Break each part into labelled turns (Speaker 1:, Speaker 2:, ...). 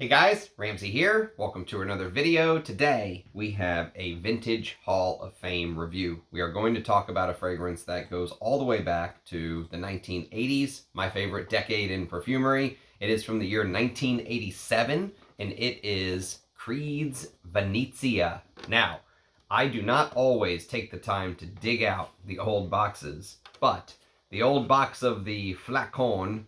Speaker 1: Hey guys, Ramsey here. Welcome to another video. Today we have a Vintage Hall of Fame review. We are going to talk about a fragrance that goes all the way back to the 1980s, my favorite decade in perfumery. It is from the year 1987 and it is Creed's Vanisia. Now, I do not always take the time to dig out the old boxes, but the old box of the flacon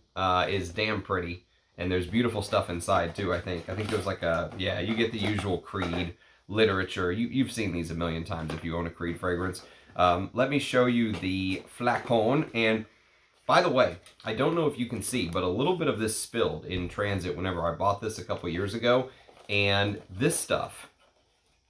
Speaker 1: is damn pretty. And there's beautiful stuff inside too, I think. I think there's like you get the usual Creed literature. You've seen these a million times if you own a Creed fragrance. Let me show you the flacon. And by the way, I don't know if you can see, but a little bit of this spilled in transit whenever I bought this a couple years ago. And this stuff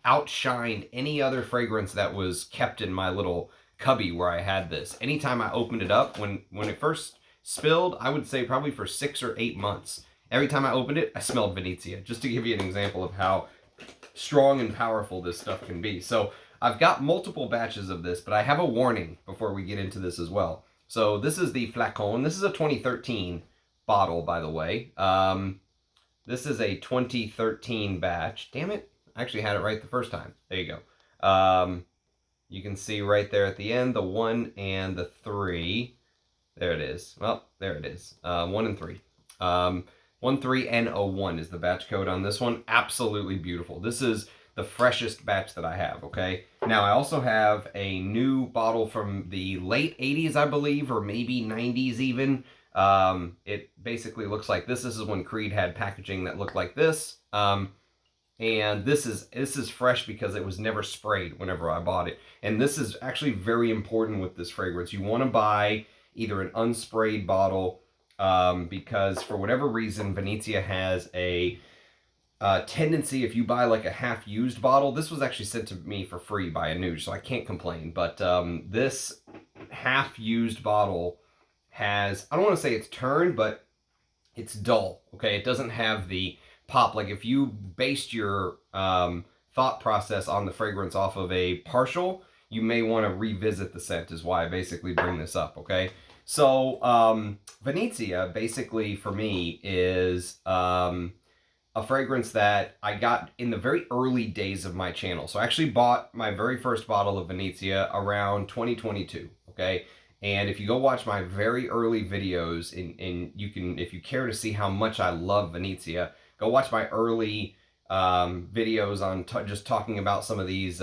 Speaker 1: outshined any other fragrance that was kept in my little cubby where I had this. Anytime I opened it up, when it first spilled, I would say probably for 6 or 8 months. Every time I opened it, I smelled Vanisia, just to give you an example of how strong and powerful this stuff can be. So I've got multiple batches of this, but I have a warning before we get into this as well. So this is the flacon. This is a 2013 bottle, by the way. This is a 2013 batch. Damn it. I actually had it right the first time. There you go. You can see right there at the end, the 1 and the 3. There it is. Well, there it is. 1 and 3. 13N01 is the batch code on this one. Absolutely beautiful. This is the freshest batch that I have, okay? Now, I also have a new bottle from the late 80s, I believe, or maybe 90s even. It basically looks like this. This is when Creed had packaging that looked like this. And this is fresh because it was never sprayed whenever I bought it. And this is actually very important with this fragrance. You want to buy either an unsprayed bottle because for whatever reason, Vanisia has a tendency, if you buy like a half-used bottle, this was actually sent to me for free by a Nuge, so I can't complain, but this half-used bottle has, I don't want to say it's turned, but it's dull, okay? It doesn't have the pop. Like if you based your thought process on the fragrance off of a partial, you may want to revisit the scent is why I basically bring this up, okay? So Vanisia basically for me is a fragrance that I got in the very early days of my channel. So I actually bought my very first bottle of Vanisia around 2022, okay? And if you go watch my very early videos, and you can, if you care to see how much I love Vanisia, go watch my early videos on just talking about some of these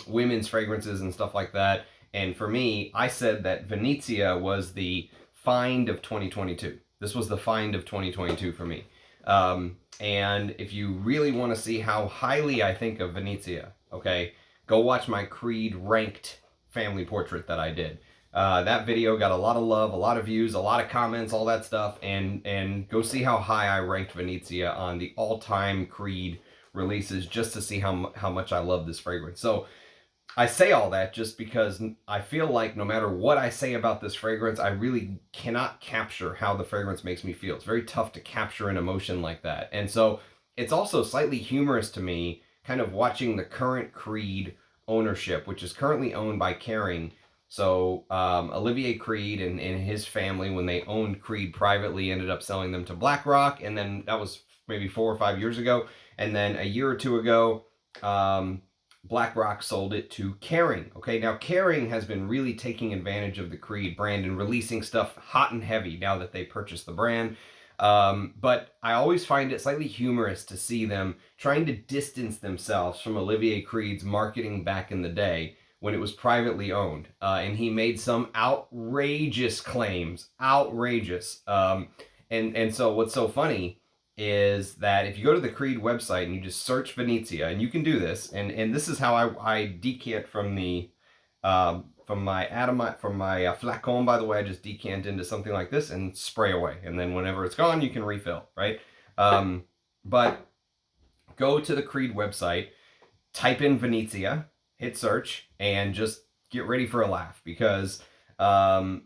Speaker 1: women's fragrances and stuff like that. And for me, I said that Vanisia was the find of 2022. This was the find of 2022 for me. And if you really want to see how highly I think of Vanisia, okay, go watch my Creed ranked family portrait that I did. That video got a lot of love, a lot of views, a lot of comments, all that stuff, and go see how high I ranked Vanisia on the all-time Creed releases just to see how much I love this fragrance. So I say all that just because I feel like no matter what I say about this fragrance, I really cannot capture how the fragrance makes me feel. It's very tough to capture an emotion like that. And so it's also slightly humorous to me kind of watching the current Creed ownership, which is currently owned by Kering. So Olivier Creed and his family, when they owned Creed privately, ended up selling them to BlackRock, and then that was maybe 4 or 5 years ago. And then a year or two ago, BlackRock sold it to Kering. Okay, now Kering has been really taking advantage of the Creed brand and releasing stuff hot and heavy now that they purchased the brand. But I always find it slightly humorous to see them trying to distance themselves from Olivier Creed's marketing back in the day when it was privately owned. And he made some outrageous claims, outrageous. And so what's so funny is that if you go to the Creed website and you just search Vanisia, and you can do this, and this is how I decant from the from my flacon, by the way, I just decant into something like this and spray away, and then whenever it's gone, you can refill, right? But go to the Creed website, type in Vanisia, hit search, and just get ready for a laugh, because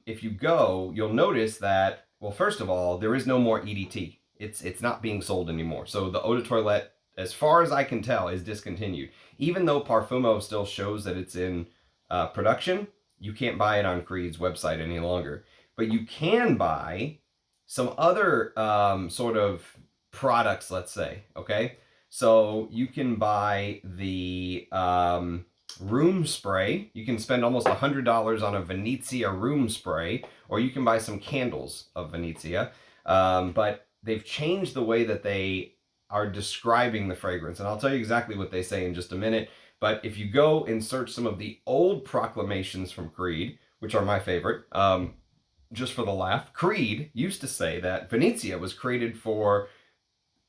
Speaker 1: if you go, you'll notice that, well, first of all, there is no more EDT. It's not being sold anymore. So the eau de toilette, as far as I can tell, is discontinued. Even though Parfumo still shows that it's in production, you can't buy it on Creed's website any longer. But you can buy some other sort of products, let's say, okay? So you can buy the room spray. You can spend almost $100 on a Venezia room spray, or you can buy some candles of Venezia. But they've changed the way that they are describing the fragrance, and I'll tell you exactly what they say in just a minute. But if you go and search some of the old proclamations from Creed, which are my favorite, just for the laugh, Creed used to say that Venezia was created for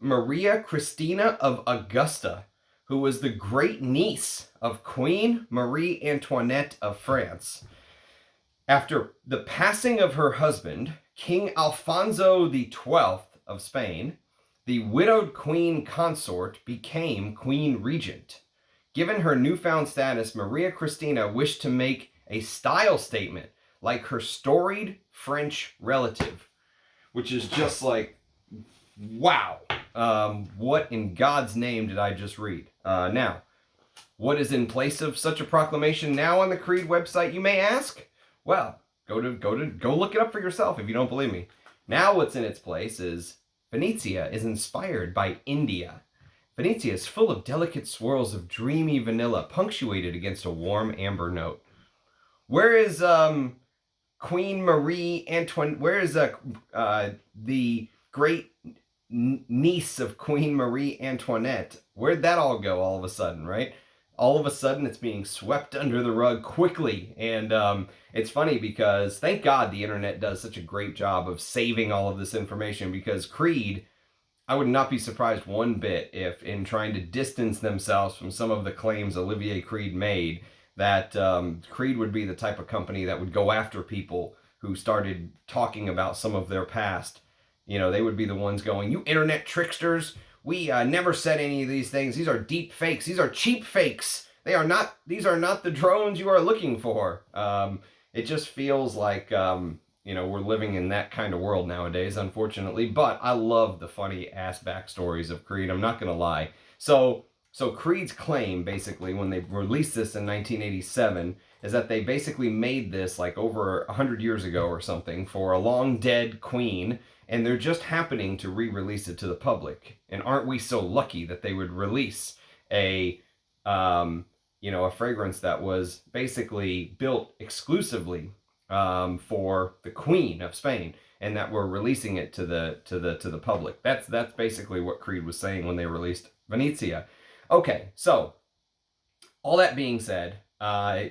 Speaker 1: Maria Christina of Augusta, who was the great niece of Queen Marie Antoinette of France. After the passing of her husband, King Alfonso XII of Spain, the widowed queen consort became queen regent. Given her newfound status, Maria Christina wished to make a style statement like her storied French relative, which is just like, wow. What in God's name did I just read? Now, what is in place of such a proclamation now on the Creed website, you may ask? Well, go look it up for yourself if you don't believe me. Now what's in its place is Venezia is inspired by India. Venezia is full of delicate swirls of dreamy vanilla punctuated against a warm amber note. Where is Queen Marie Antoinette? Where is the great niece of Queen Marie Antoinette? Where'd that all go all of a sudden, right? All of a sudden it's being swept under the rug quickly. And it's funny because thank God the internet does such a great job of saving all of this information, because Creed, I would not be surprised one bit if, in trying to distance themselves from some of the claims Olivier Creed made, that Creed would be the type of company that would go after people who started talking about some of their past. You know, they would be the ones going, "You internet tricksters, we never said any of these things. These are deep fakes. These are cheap fakes. These are not the drones you are looking for." It just feels like, we're living in that kind of world nowadays, unfortunately. But I love the funny ass backstories of Creed. I'm not going to lie. So Creed's claim, basically, when they released this in 1987, is that they basically made this like over 100 years ago or something for a long dead queen, and they're just happening to re-release it to the public. And aren't we so lucky that they would release a fragrance that was basically built exclusively for the Queen of Spain, and that we're releasing it to the public. That's basically what Creed was saying when they released Venezia. Okay, so all that being said,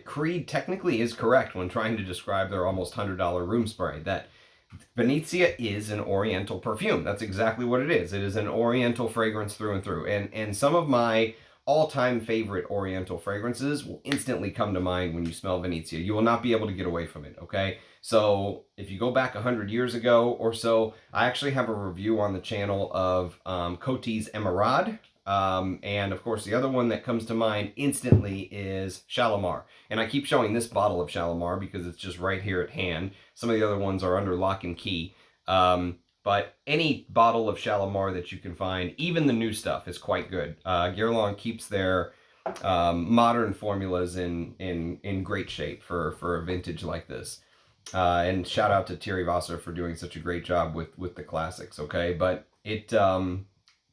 Speaker 1: Creed technically is correct when trying to describe their almost $100 room spray, that Venezia is an oriental perfume. That's exactly what it is. It is an oriental fragrance through and through. And some of my all-time favorite oriental fragrances will instantly come to mind when you smell Venezia. You will not be able to get away from it, okay? So if you go back 100 years ago or so, I actually have a review on the channel of Coty's Emeraude. And of course, the other one that comes to mind instantly is Shalimar. And I keep showing this bottle of Shalimar because it's just right here at hand. Some of the other ones are under lock and key. But any bottle of Shalimar that you can find, even the new stuff, is quite good. Guerlain keeps their modern formulas in great shape for a vintage like this. And shout out to Thierry Vasser for doing such a great job with the classics, okay? But it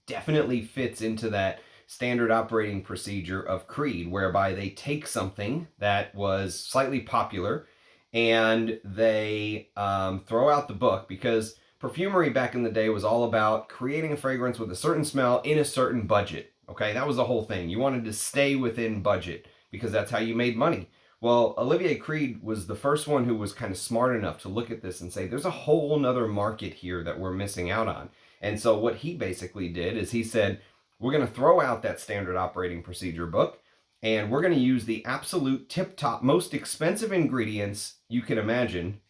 Speaker 1: definitely fits into that standard operating procedure of Creed, whereby they take something that was slightly popular and they throw out the book, because perfumery back in the day was all about creating a fragrance with a certain smell in a certain budget. Okay, that was the whole thing. You wanted to stay within budget because that's how you made money. Well, Olivier Creed was the first one who was kind of smart enough to look at this and say, there's a whole nother market here that we're missing out on. And so what he basically did is he said, we're going to throw out that standard operating procedure book, and we're going to use the absolute tip-top, most expensive ingredients you can imagine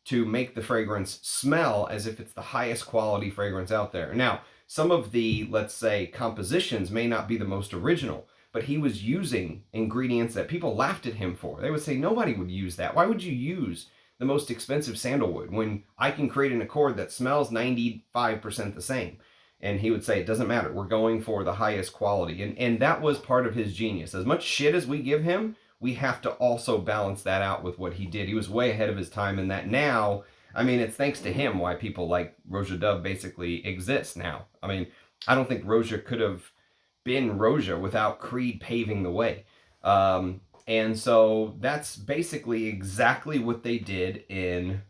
Speaker 1: to make the fragrance smell as if it's the highest quality fragrance out there. Now, some of the, let's say, compositions may not be the most original, but he was using ingredients that people laughed at him for. They would say, nobody would use that. Why would you use the most expensive sandalwood when I can create an accord that smells 95% the same? And he would say, it doesn't matter. We're going for the highest quality. And that was part of his genius. As much shit as we give him, we have to also balance that out with what he did. He was way ahead of his time in that. Now, I mean, it's thanks to him why people like Roja Dove basically exist now. I mean, I don't think Roja could have been Roja without Creed paving the way. And so that's basically exactly what they did in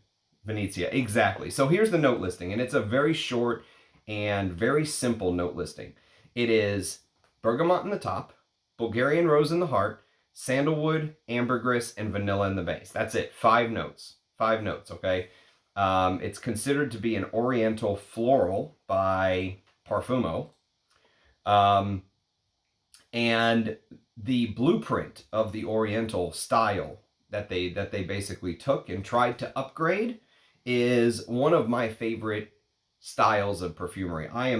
Speaker 1: Venezia. Exactly. So here's the note listing, and it's a very short and very simple note listing. It is bergamot in the top, Bulgarian rose in the heart, sandalwood, ambergris, and vanilla in the base. That's it. 5 notes. 5 notes, okay? It's considered to be an oriental floral by Parfumo. And the blueprint of the oriental style that they basically took and tried to upgrade is one of my favorite styles of perfumery. I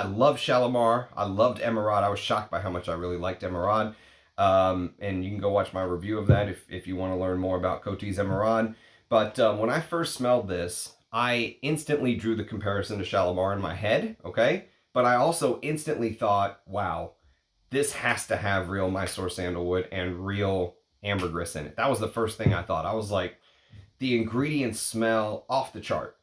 Speaker 1: love Shalimar. I loved Emeraude. I was shocked by how much I really liked Emeraude. And you can go watch my review of that if you want to learn more about Coty Emeraude. But when I first smelled this, I instantly drew the comparison to Shalimar in my head, okay? But I also instantly thought, wow, this has to have real Mysore sandalwood and real ambergris in it. That was the first thing I thought. I was like, the ingredients smell off the chart.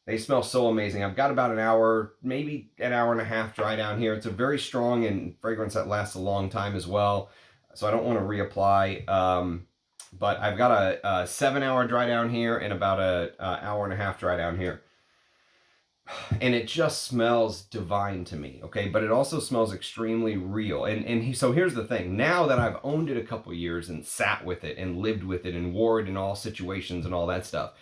Speaker 1: They smell so amazing. I've got about an hour, maybe an hour and a half dry down here. It's a very strong and fragrance that lasts a long time as well. So I don't want to reapply. But I've got a 7-hour dry down here and about an hour and a half dry down here. And it just smells divine to me, okay? But it also smells extremely real. So here's the thing. Now that I've owned it a couple years and sat with it and lived with it and wore it in all situations and all that stuff,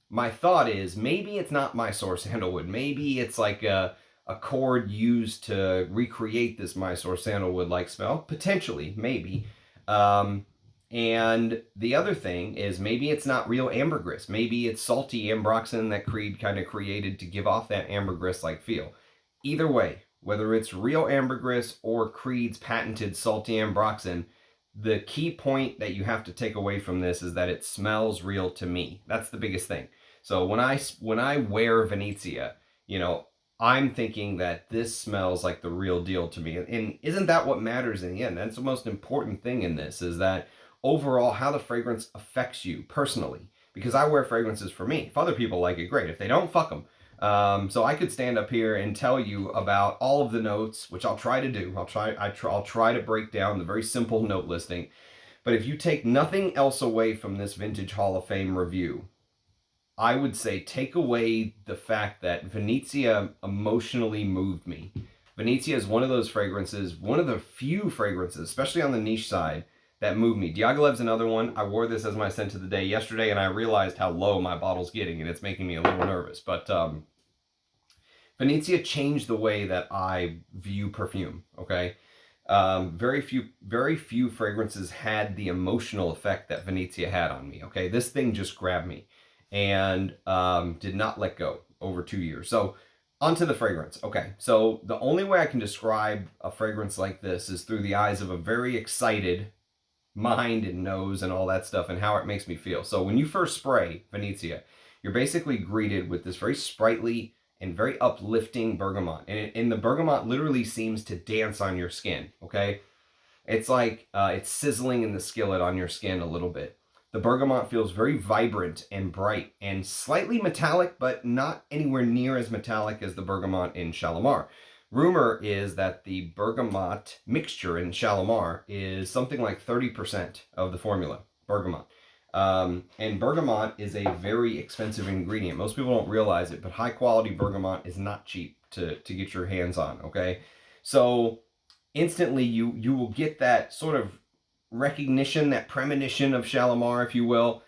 Speaker 1: my thought is maybe it's not Mysore sandalwood. Maybe it's like a cord used to recreate this Mysore sandalwood-like smell. Potentially, maybe. And the other thing is maybe it's not real ambergris. Maybe it's salty ambroxan that Creed kind of created to give off that ambergris-like feel. Either way, whether it's real ambergris or Creed's patented salty ambroxan, the key point that you have to take away from this is that it smells real to me. That's the biggest thing. So when I wear Venezia, you know, I'm thinking that this smells like the real deal to me. And isn't that what matters in the end? That's the most important thing in this, is that overall how the fragrance affects you personally. Because I wear fragrances for me. If other people like it, great. If they don't, fuck them. So I could stand up here and tell you about all of the notes, which I'll try to do. I'll try to break down the very simple note listing. But if you take nothing else away from this Vintage Hall of Fame review, I would say take away the fact that Venezia emotionally moved me. Venezia is one of those fragrances, one of the few fragrances, especially on the niche side, that moved me. Diaghilev's another one. I wore this as my scent of the day yesterday, and I realized how low my bottle's getting, and it's making me a little nervous. But Venezia changed the way that I view perfume, okay? Very few fragrances had the emotional effect that Venezia had on me, okay? This thing just grabbed me and did not let go over 2 years. So onto the fragrance. Okay, so the only way I can describe a fragrance like this is through the eyes of a very excited mind and nose and all that stuff and how it makes me feel. So when you first spray Venezia, you're basically greeted with this very sprightly and very uplifting bergamot. And the bergamot literally seems to dance on your skin, okay? It's like it's sizzling in the skillet on your skin a little bit. The bergamot feels very vibrant and bright and slightly metallic, but not anywhere near as metallic as the bergamot in Shalimar. Rumor is that the bergamot mixture in Shalimar is something like 30% of the formula, bergamot. And bergamot is a very expensive ingredient. Most people don't realize it, but high quality bergamot is not cheap to get your hands on, okay? So instantly you will get that sort of recognition, that premonition of Shalimar, if you will,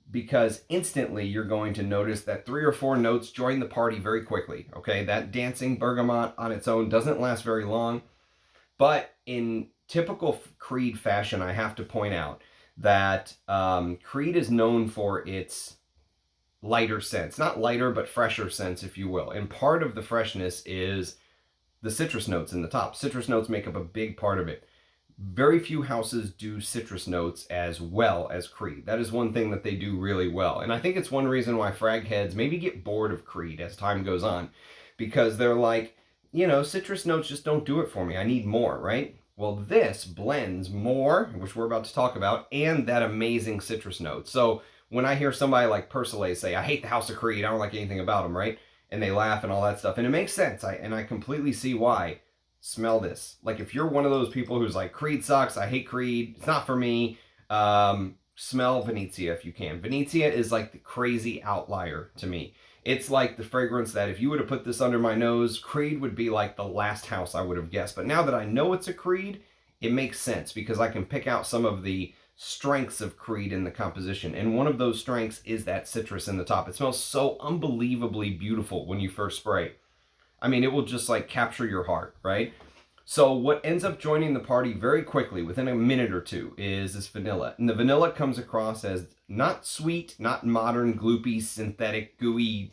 Speaker 1: because instantly you're going to notice that 3 or 4 notes join the party very quickly, okay? That dancing bergamot on its own doesn't last very long, but in typical Creed fashion, I have to point out that Creed is known for its lighter scents. Not lighter, but fresher scents, if you will. And part of the freshness is the citrus notes in the top. Citrus notes make up a big part of it. Very few houses do citrus notes as well as Creed. That is one thing that they do really well. And I think it's one reason why frag heads maybe get bored of Creed as time goes on. Because they're like, you know, citrus notes just don't do it for me. I need more, right? Well, this blends more, which we're about to talk about, and that amazing citrus note. So when I hear somebody like Persile say, I hate the House of Creed, I don't like anything about them, right? And they laugh and all that stuff. And it makes sense. I completely see why. Smell this. Like if you're one of those people who's like, Creed sucks, I hate Creed, it's not for me, smell Venezia if you can. Venezia is like the crazy outlier to me. It's like the fragrance that if you would have put this under my nose, Creed would be like the last house I would have guessed. But now that I know it's a Creed, it makes sense because I can pick out some of the strengths of Creed in the composition. And one of those strengths is that citrus in the top. It smells so unbelievably beautiful when you first spray. I mean, it will just like capture your heart, right? So what ends up joining the party very quickly, within a minute or two, is this vanilla. And the vanilla comes across as not sweet, not modern, gloopy, synthetic, gooey,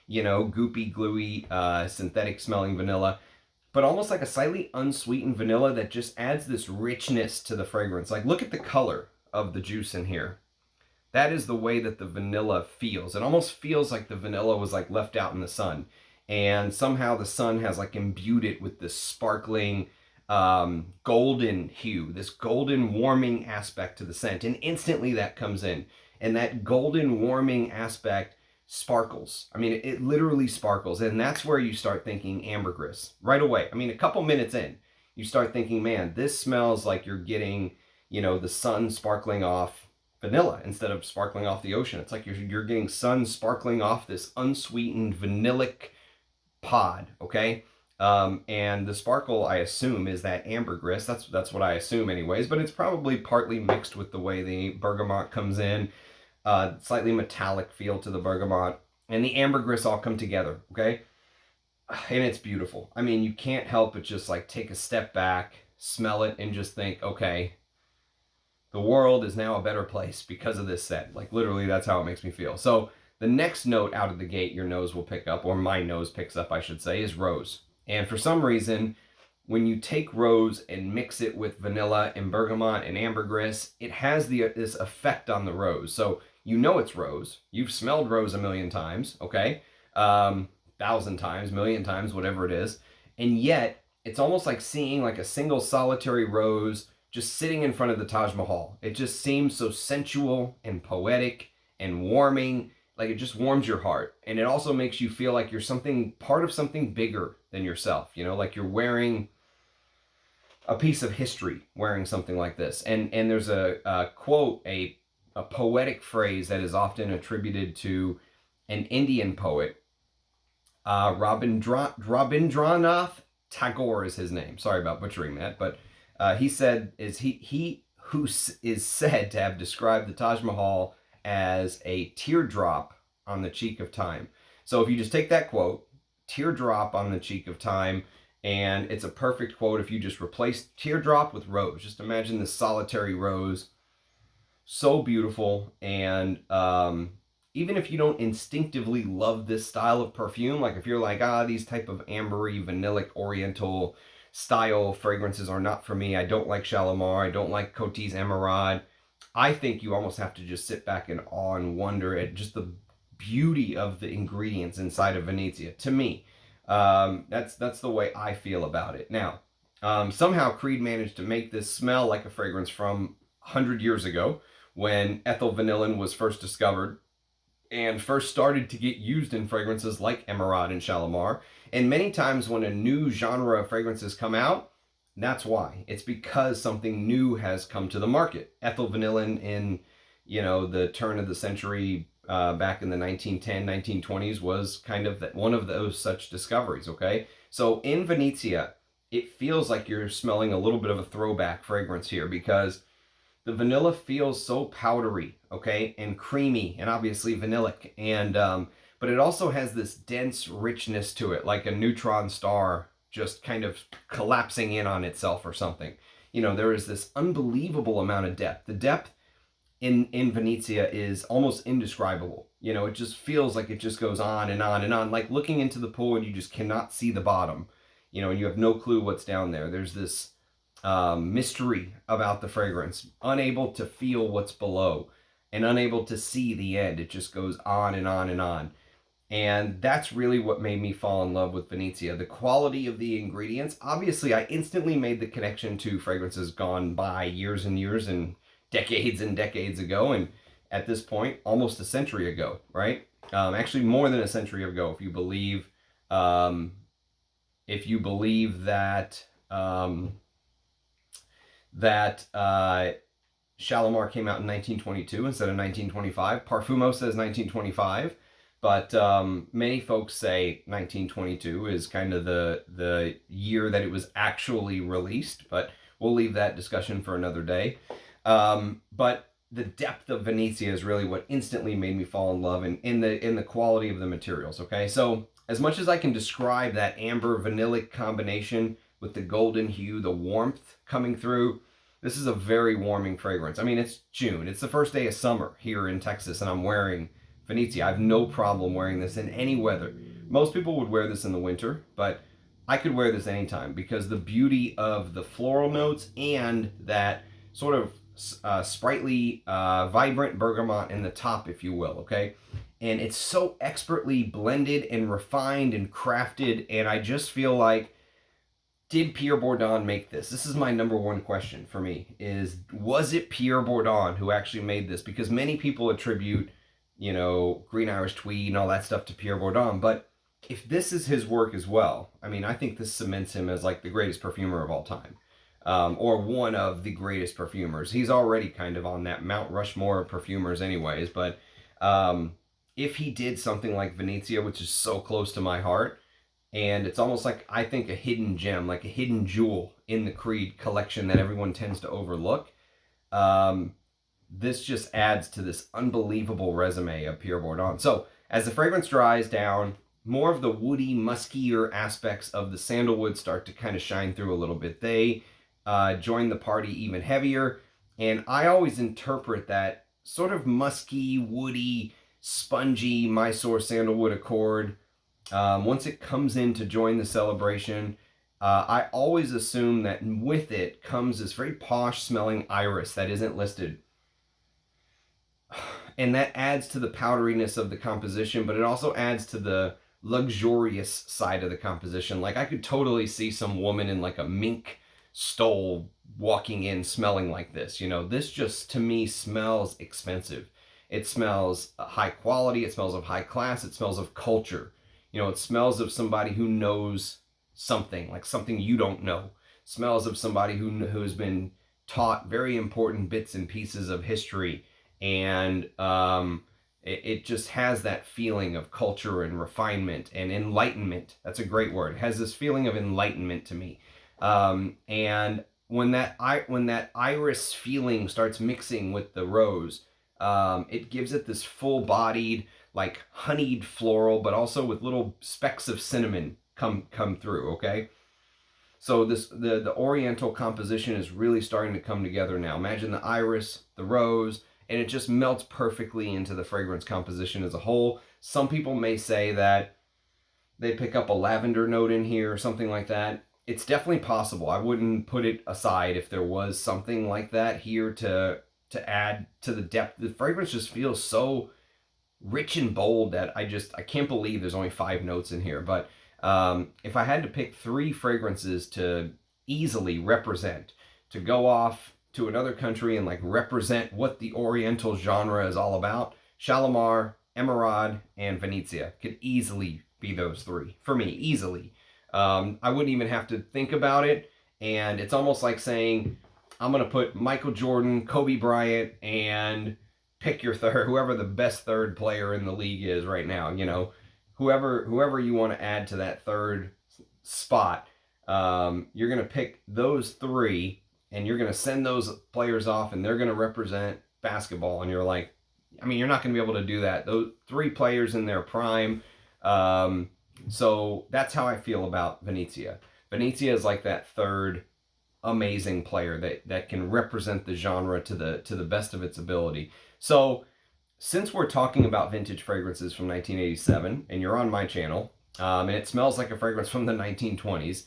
Speaker 1: goopy, gluey, synthetic smelling vanilla, but almost like a slightly unsweetened vanilla that just adds this richness to the fragrance. Like, look at the color of the juice in here. That is the way that the vanilla feels. It almost feels like the vanilla was like left out in the sun. And somehow the sun has like imbued it with this sparkling golden hue, this golden warming aspect to the scent. And instantly that comes in. And that golden warming aspect sparkles. I mean, it literally sparkles. And that's where you start thinking ambergris right away. I mean, a couple minutes in, you start thinking, man, this smells like you're getting, the sun sparkling off vanilla instead of sparkling off the ocean. It's like you're getting sun sparkling off this unsweetened vanillic pod, okay? And the sparkle, I assume, is that ambergris. That's what I assume anyways, but it's probably partly mixed with the way the bergamot comes in. Slightly metallic feel to the bergamot, and the ambergris all come together, okay? And it's beautiful. I mean, you can't help but just like take a step back, smell it, and just think, okay, the world is now a better place because of this scent. Like literally, that's how it makes me feel. So the next note out of the gate your nose will pick up, or my nose picks up, I should say, is rose. And for some reason, when you take rose and mix it with vanilla and bergamot and ambergris, it has this effect on the rose. So you know it's rose. You've smelled rose a million times, okay? 1,000 times, million times, whatever it is. And yet, it's almost like seeing like a single solitary rose just sitting in front of the Taj Mahal. It just seems so sensual and poetic and warming. Like it just warms your heart. And it also makes you feel like you're part of something bigger than yourself. Like you're wearing a piece of history wearing something like this. And there's a quote, a poetic phrase that is often attributed to an Indian poet. Rabindranath Tagore is his name. Sorry about butchering that, but he who is said to have described the Taj Mahal as a teardrop on the cheek of time. So if you just take that quote, teardrop on the cheek of time, and it's a perfect quote if you just replace teardrop with rose. Just imagine this solitary rose, so beautiful. And even if you don't instinctively love this style of perfume, like if you're like, these type of ambery, vanillic, oriental style fragrances are not for me. I don't like Shalimar. I don't like Coty Emeraude. I think you almost have to just sit back in awe and wonder at just the beauty of the ingredients inside of Venezia. To me, that's the way I feel about it. Now, somehow Creed managed to make this smell like a fragrance from 100 years ago when ethyl vanillin was first discovered and first started to get used in fragrances like Emeraude and Shalimar. And many times when a new genre of fragrances come out, that's why. It's because something new has come to the market. Ethyl vanillin in, the turn of the century, back in the 1910, 1920s was kind of one of those such discoveries, okay? So in Venezia, it feels like you're smelling a little bit of a throwback fragrance here because the vanilla feels so powdery, okay, and creamy, and obviously vanillic, and but it also has this dense richness to it, like a neutron star just kind of collapsing in on itself or something. There is this unbelievable amount of depth. The depth in Venezia is almost indescribable. It just feels like it just goes on and on and on, like looking into the pool and you just cannot see the bottom, and you have no clue what's down there. There's this mystery about the fragrance, unable to feel what's below and unable to see the end. It just goes on and on and on. And that's really what made me fall in love with Venezia. The quality of the ingredients. Obviously, I instantly made the connection to fragrances gone by years and years and decades ago. And at this point almost a century ago, right? Actually, more than a century ago, um, if you believe that Shalimar came out in 1922 instead of 1925. Parfumo says 1925, but many folks say 1922 is kind of the year that it was actually released. But we'll leave that discussion for another day. But the depth of Vanisia is really what instantly made me fall in love, and in the quality of the materials. Okay, so as much as I can describe that amber vanillic combination with the golden hue, the warmth coming through, this is a very warming fragrance. I mean, it's June. It's the first day of summer here in Texas, and I'm wearing Vanisia. I have no problem wearing this in any weather. Most people would wear this in the winter, but I could wear this anytime because the beauty of the floral notes and that sort of sprightly, vibrant bergamot in the top, if you will, okay? And it's so expertly blended and refined and crafted, and I just feel like, did Pierre Bourdon make this? This is my number one question for me, was it Pierre Bourdon who actually made this? Because many people attribute, Green Irish Tweed and all that stuff to Pierre Bourdon, but if this is his work as well, I mean, I think this cements him as like the greatest perfumer of all time. Or one of the greatest perfumers. He's already kind of on that Mount Rushmore of perfumers anyways, but if he did something like Vanisia, which is so close to my heart, and it's almost like, I think, a hidden gem, like a hidden jewel in the Creed collection that everyone tends to overlook, this just adds to this unbelievable resume of Pierre Bourdon. So as the fragrance dries down, more of the woody, muskier aspects of the sandalwood start to kind of shine through a little bit. They join the party even heavier, and I always interpret that sort of musky, woody, spongy Mysore sandalwood accord. Once it comes in to join the celebration, I always assume that with it comes this very posh smelling iris that isn't listed. And that adds to the powderiness of the composition, but it also adds to the luxurious side of the composition. Like, I could totally see some woman in like a mink stole walking in smelling like this. This just, to me, smells expensive. It smells high quality. It smells of high class. It smells of culture. It smells of somebody who knows something, like something you don't know. It smells of somebody who has been taught very important bits and pieces of history, and it just has that feeling of culture and refinement and enlightenment. That's a great word. It has this feeling of enlightenment to me. And when that iris feeling starts mixing with the rose, it gives it this full-bodied, like honeyed floral, but also with little specks of cinnamon come through. Okay, so the oriental composition is really starting to come together now. Imagine the iris, the rose, and it just melts perfectly into the fragrance composition as a whole. Some people may say that they pick up a lavender note in here or something like that. It's definitely possible. I wouldn't put it aside if there was something like that here to add to the depth. The fragrance just feels so rich and bold that I can't believe there's only 5 notes in here. But if I had to pick 3 fragrances to easily represent, to go off to another country and like represent what the oriental genre is all about, Shalimar, Emeraude, and Vanisia could easily be those 3 for me, easily. I wouldn't even have to think about it, and it's almost like saying, I'm going to put Michael Jordan, Kobe Bryant, and pick your third, whoever the best third player in the league is right now, whoever you want to add to that third spot, you're going to pick those 3, and you're going to send those players off, and they're going to represent basketball, and you're like, I mean, you're not going to be able to do that. Those 3 players in their prime. So that's how I feel about Vanisia. Vanisia is like that third amazing player that can represent the genre to the best of its ability. So since we're talking about vintage fragrances from 1987, and you're on my channel, and it smells like a fragrance from the 1920s,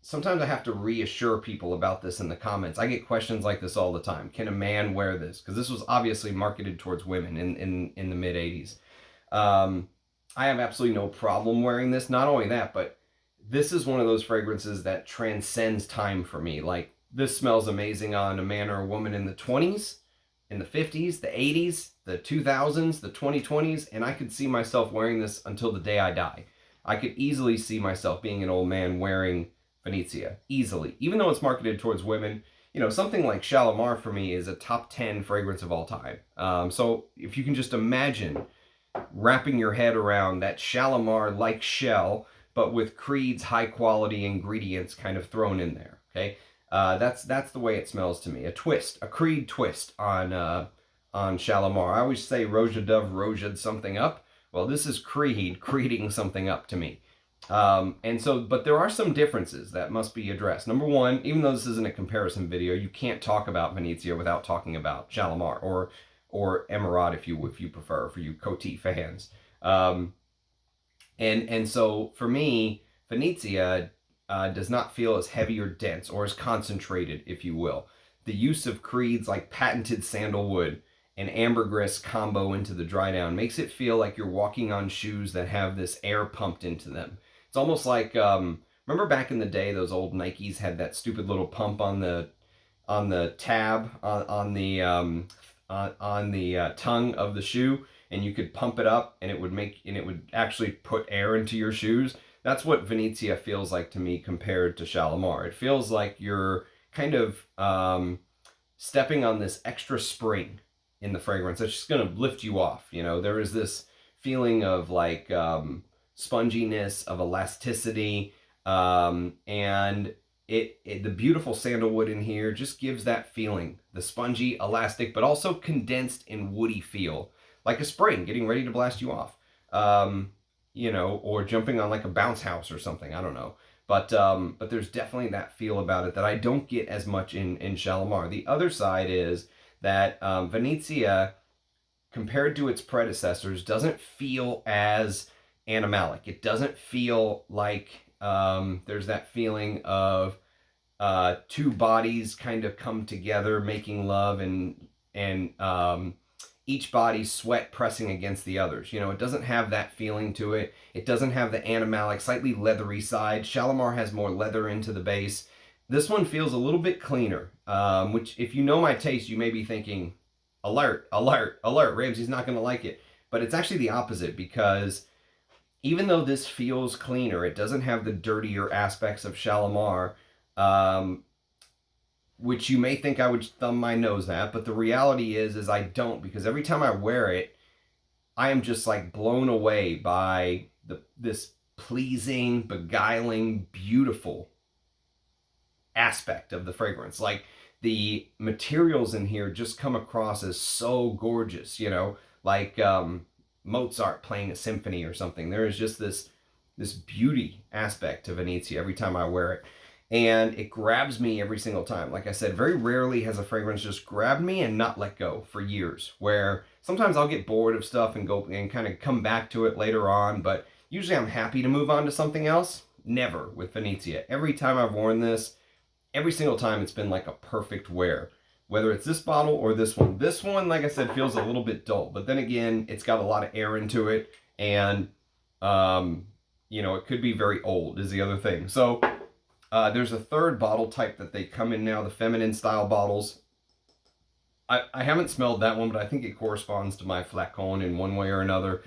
Speaker 1: sometimes I have to reassure people about this in the comments. I get questions like this all the time. Can a man wear this? Because this was obviously marketed towards women in the mid 80s. I have absolutely no problem wearing this. Not only that, but this is one of those fragrances that transcends time for me. Like, this smells amazing on a man or a woman in the 20s, in the 50s, the 80s, the 2000s, the 2020s, and I could see myself wearing this until the day I die. I could easily see myself being an old man wearing Venezia, easily. Even though it's marketed towards women, you know, something like Shalimar for me is a top 10 fragrance of all time. So if you can just imagine wrapping your head around that Shalimar-like shell, but with Creed's high-quality ingredients kind of thrown in there, okay? That's the way it smells to me. A twist, a Creed twist on Shalimar. I always say Roja Dove Roja'd something up. Well, this is Creed creeding something up to me. And so, but there are some differences that must be addressed. Number one, even though this isn't a comparison video, you can't talk about Venezia without talking about Shalimar or Emeraude if you prefer, for you Coty fans. And so for me, Venezia does not feel as heavy or dense or as concentrated, if you will. The use of Creed's like patented sandalwood and ambergris combo into the dry down makes it feel like you're walking on shoes that have this air pumped into them. It's almost like remember back in the day, those old Nikes had that stupid little pump on the tab on the tongue of the shoe, and you could pump it up, and it would actually put air into your shoes. That's what Venezia feels like to me compared to Shalimar. It feels like you're kind of stepping on this extra spring in the fragrance that's just going to lift you off. You know, there is this feeling of like sponginess, of elasticity, and the beautiful sandalwood in here just gives that feeling, the spongy, elastic, but also condensed and woody feel, like a spring getting ready to blast you off, you know, or jumping on like a bounce house or something. I don't know, but there's definitely that feel about it that I don't get as much in Shalimar. The other side is that Venezia, compared to its predecessors, doesn't feel as animalic. It doesn't feel like there's that feeling of two bodies kind of come together making love, and each body's sweat pressing against the others. You know, it doesn't have that feeling to it. It doesn't have the animalic, slightly leathery side. Shalimar has more leather into the base. This one feels a little bit cleaner, which if you know my taste, you may be thinking, alert, alert, alert, Ramsey's not going to like it. But it's actually the opposite, because even though this feels cleaner, it doesn't have the dirtier aspects of Shalimar, which you may think I would thumb my nose at, but the reality is I don't, because every time I wear it, I am just like blown away by this pleasing, beguiling, beautiful aspect of the fragrance. Like, the materials in here just come across as so gorgeous, you know, like Mozart playing a symphony or something. There is just this beauty aspect to Venezia every time I wear it, and it grabs me every single time. Like I said, very rarely has a fragrance just grabbed me and not let go for years, where sometimes I'll get bored of stuff and go and kind of come back to it later on, but usually I'm happy to move on to something else. Never with Venezia. Every time I've worn this, every single time it's been like a perfect wear, whether it's this bottle or this one. This one, like I said, feels a little bit dull, but then again, it's got a lot of air into it, and you know, it could be very old is the other thing. So there's a third bottle type that they come in now, the feminine style bottles. I haven't smelled that one, but I think it corresponds to my flacon in one way or another.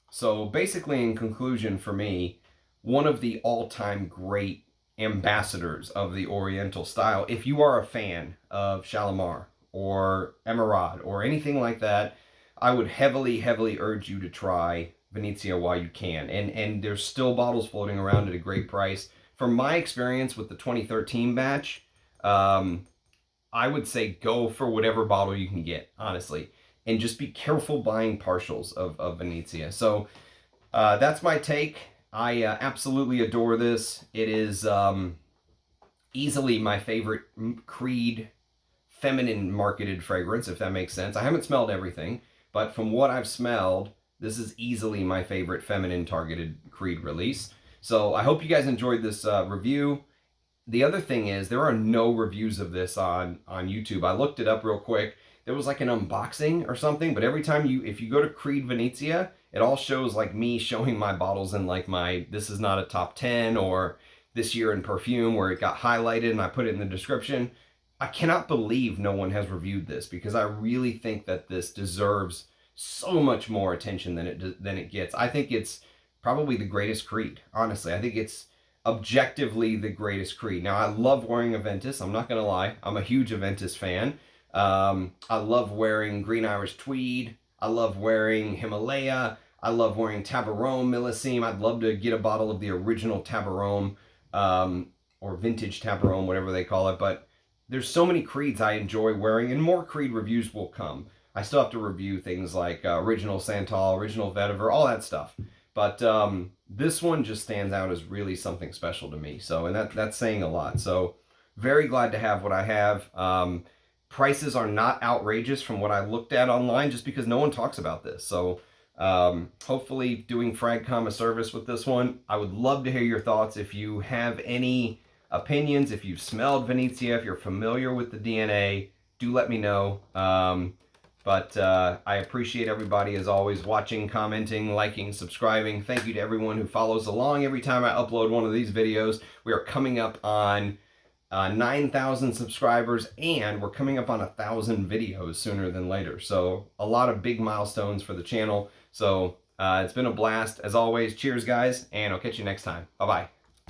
Speaker 1: So basically, in conclusion, for me, one of the all-time great ambassadors of the Oriental style. If you are a fan of Shalimar or Emeraude or anything like that, I would heavily, heavily urge you to try Venezia while you can. And there's still bottles floating around at a great price. From my experience with the 2013 batch, I would say go for whatever bottle you can get, honestly. And just be careful buying partials of Venezia. So that's my take. I absolutely adore this. It is easily my favorite Creed feminine marketed fragrance, if that makes sense. I haven't smelled everything, but from what I've smelled, this is easily my favorite feminine targeted Creed release. So I hope you guys enjoyed this review. The other thing is, there are no reviews of this on YouTube. I looked it up real quick. There was like an unboxing or something, but every time if you go to Creed Venezia, it all shows like me showing my bottles in like my, this is not a top 10, or this year in perfume, where it got highlighted and I put it in the description. I cannot believe no one has reviewed this, because I really think that this deserves so much more attention than it gets. I think it's probably the greatest creed. Honestly, I think it's objectively the greatest creed. Now, I love wearing Aventus. I'm not gonna lie. I'm a huge Aventus fan. I love wearing Green Irish Tweed. I love wearing Himalaya. I love wearing Tabarome Millesime. I'd love to get a bottle of the original Tabarome, or vintage Tabarome, whatever they call it. But there's so many creeds I enjoy wearing, and more creed reviews will come. I still have to review things like original Santal, original Vetiver, all that stuff. But this one just stands out as really something special to me. So, and that's saying a lot. So, very glad to have what I have. Prices are not outrageous from what I looked at online, just because no one talks about this. So, hopefully doing Fragcom a service with this one. I would love to hear your thoughts. If you have any opinions, if you've smelled Vanisia, if you're familiar with the DNA, do let me know. But I appreciate everybody, as always, watching, commenting, liking, subscribing. Thank you to everyone who follows along every time I upload one of these videos. We are coming up on 9,000 subscribers, and we're coming up on 1,000 videos sooner than later. So a lot of big milestones for the channel. So it's been a blast. As always, cheers, guys, and I'll catch you next time. Bye-bye.